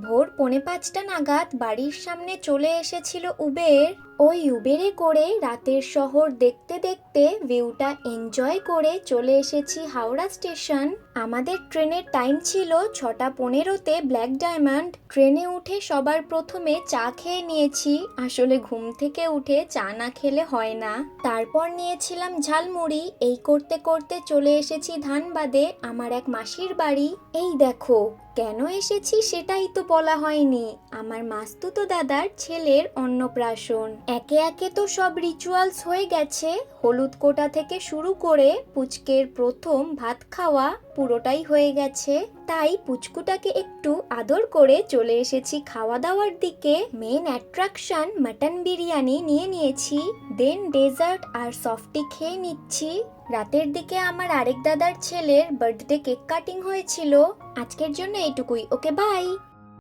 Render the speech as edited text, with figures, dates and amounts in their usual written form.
ভোর 4:45 নাগাদ বাড়ির সামনে চলে এসেছিল উবের। ওই উবেরে করে রাতের শহর দেখতে দেখতে ভিউটা এনজয় করে চলে এসেছি হাওড়া স্টেশন। আমাদের ট্রেনের টাইম ছিল 6:15-তে ব্ল্যাক ডায়মন্ড। ট্রেনে উঠে সবার প্রথমে চা খেয়ে নিয়েছি, আসলে ঘুম থেকে উঠে চা না খেলে হয় না। তারপর নিয়েছিলাম ঝালমুড়ি। এই করতে করতে চলে এসেছি ধানবাদে, আমার এক মাসির বাড়ি। এই দেখো, কেন এসেছি সেটাই তো বলা হয়নি, আমার মাস্তুতো দাদার ছেলের অন্নপ্রাশন। একে একে তো সব রিচুয়ালস হয়ে গেছে, হলুদ কোটা থেকে শুরু করে পুচকের প্রথম ভাত খাওয়া পুরোটাই হয়ে গেছে। তাই পুচকুটাকে একটু আদর করে চলে এসেছি খাওয়া দাওয়ার দিকে। মেন অ্যাট্রাকশন মাটন বিরিয়ানি নিয়ে নিয়েছি, দেন ডেজার্ট আর সফটি খেয়ে নিচ্ছি। রাতের দিকে আমার আরেক দাদার ছেলের বার্থডে কেক কাটিং হয়েছিল। আজকের জন্য এইটুকুই, ওকে বাই।